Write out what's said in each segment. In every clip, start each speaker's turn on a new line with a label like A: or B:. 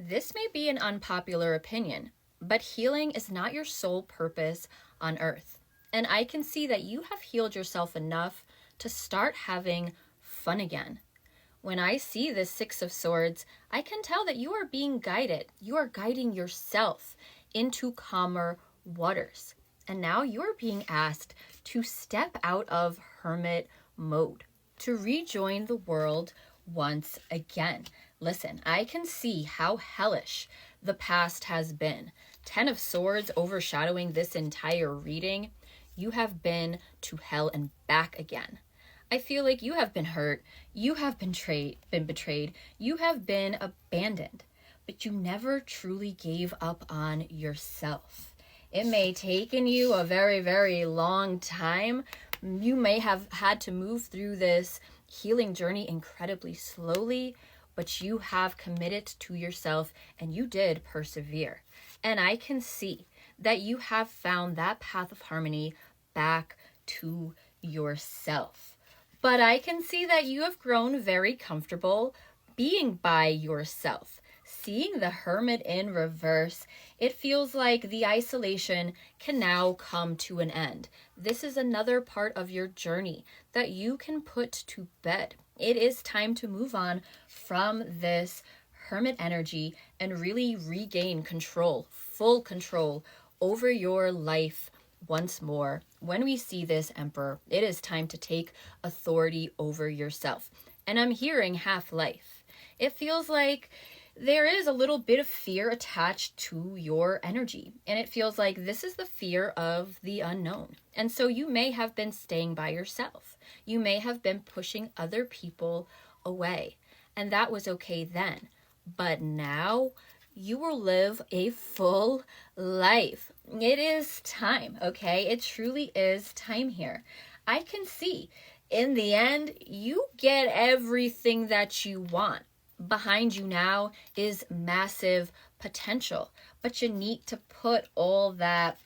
A: This may be an unpopular opinion, but healing is not your sole purpose on earth. And I can see that you have healed yourself enough to start having fun again. When I see this Six of Swords, I can tell that you are being guided. You are guiding yourself into calmer waters. And now you're being asked to step out of hermit mode, to rejoin the world once again. Listen, I can see how hellish the past has been. 10 of Swords overshadowing this entire reading. You have been to hell and back again. I feel like you have been hurt, you have been betrayed, you have been abandoned, but you never truly gave up on yourself. It may have taken you a very, very long time. You may have had to move through this healing journey incredibly slowly, but you have committed to yourself and you did persevere. And I can see that you have found that path of harmony back to yourself. But I can see that you have grown very comfortable being by yourself. Seeing the Hermit in reverse, it feels like the isolation can now come to an end. This is another part of your journey that you can put to bed. It is time to move on from this Hermit energy and really regain control, full control over your life once more. When we see this Emperor, it is time to take authority over yourself. And I'm hearing half-life. It feels like there is a little bit of fear attached to your energy. And it feels like this is the fear of the unknown. And so you may have been staying by yourself. You may have been pushing other people away. And that was okay then. But now you will live a full life. It is time, okay? It truly is time here. I can see in the end, you get everything that you want. Behind you now is massive potential, but you need to put all that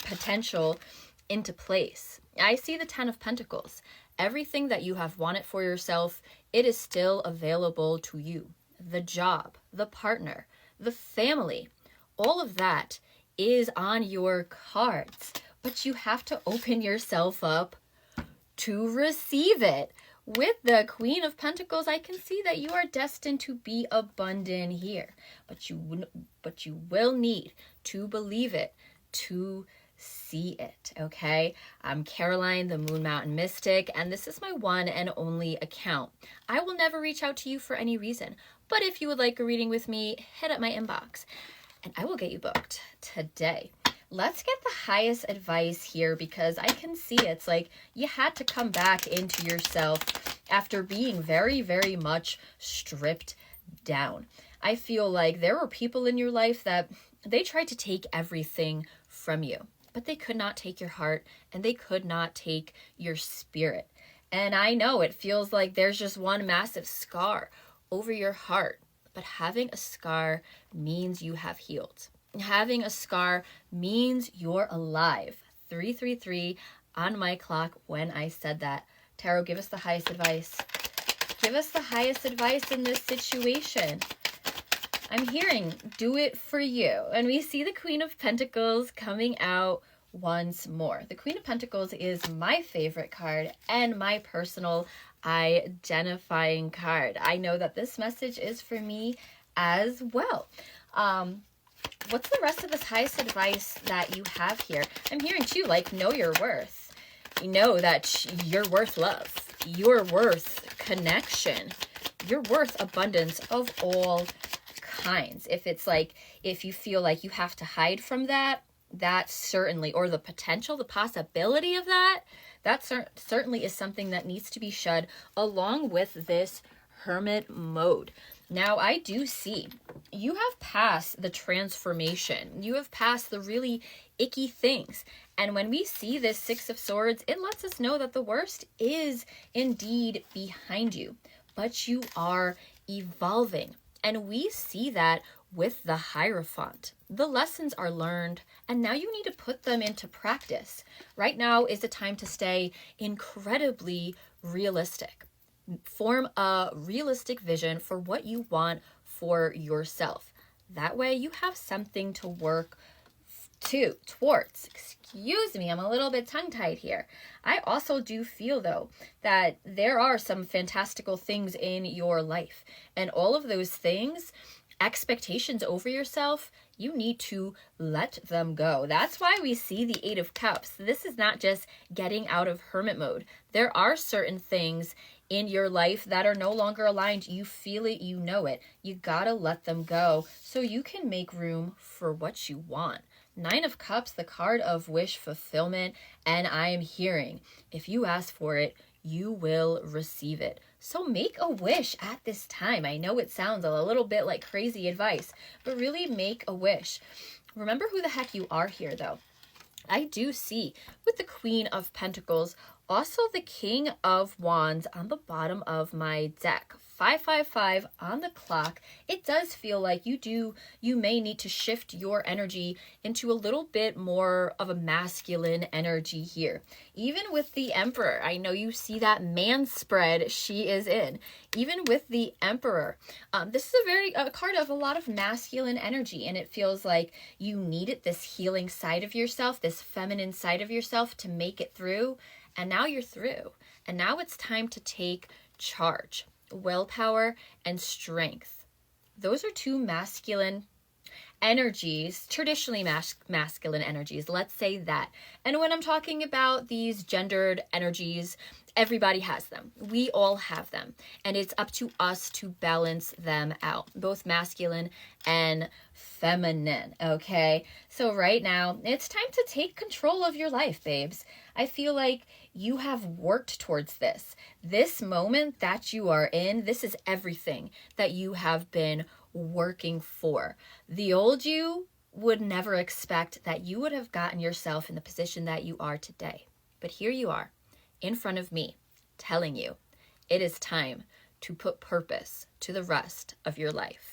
A: potential into place. I see the 10 of Pentacles. Everything that you have wanted for yourself, it is still available to you. The job, the partner, the family, all of that is on your cards, but you have to open yourself up to receive it. With the Queen of Pentacles, I can see that you are destined to be abundant here, but you will need to believe it to see it, okay? I'm Caroline, the Moon Mountain Mystic, and this is my one and only account. I will never reach out to you for any reason, but if you would like a reading with me, hit up my inbox, and I will get you booked today. Let's get the highest advice here, because I can see it's like you had to come back into yourself after being very, very much stripped down. I feel like there were people in your life that they tried to take everything from you, but they could not take your heart and they could not take your spirit. And I know it feels like there's just one massive scar over your heart, but having a scar means you have healed. Having a scar means you're alive. 333 on my clock when I said that. Tarot, give us the highest advice. Give us the highest advice in this situation. I'm hearing, do it for you. And we see the Queen of Pentacles coming out once more. The Queen of Pentacles is my favorite card and my personal identifying card. I know that this message is for me as well. What's the rest of this highest advice that you have here? I'm hearing too, like, know your worth. You know that you're worth love. You're worth connection. You're worth abundance of all kinds. If it's like, if you feel like you have to hide from that certainly, or the potential, the possibility of that certainly is something that needs to be shed along with this Hermit mode. Now, I do see you have passed the transformation. You have passed the really icky things. And when we see this Six of Swords, it lets us know that the worst is indeed behind you. But you are evolving. And we see that with the Hierophant. The lessons are learned, and now you need to put them into practice. Right now is the time to stay incredibly realistic. Form a realistic vision for what you want for yourself. That way you have something to work towards. Excuse me, I'm a little bit tongue-tied here. I also do feel, though, that there are some fantastical things in your life. And all of those things, expectations over yourself, you need to let them go. That's why we see the Eight of Cups. This is not just getting out of hermit mode. There are certain things in your life that are no longer aligned. You feel it, you know it. You gotta let them go so you can make room for what you want. Nine of Cups, the card of wish fulfillment, and I am hearing, if you ask for it, you will receive it. So make a wish at this time. I know it sounds a little bit like crazy advice, but really make a wish. Remember who the heck you are here, though. I do see with the Queen of Pentacles, also the King of Wands on the bottom of my deck. 555 on the clock. It does feel like you may need to shift your energy into a little bit more of a masculine energy here. Even with the Emperor, I know you see that man spread she is in. Even with the Emperor, this is a card of a lot of masculine energy, and it feels like you needed this healing side of yourself, this feminine side of yourself to make it through, and now you're through. And now it's time to take charge. Willpower and strength. Those are two masculine energies, traditionally masculine energies, let's say that. And when I'm talking about these gendered energies, everybody has them. We all have them. And it's up to us to balance them out, both masculine and feminine, okay? So right now, it's time to take control of your life, babes. I feel like you have worked towards this. This moment that you are in, this is everything that you have been working for. The old you would never expect that you would have gotten yourself in the position that you are today. But here you are, in front of me, telling you it is time to put purpose to the rest of your life.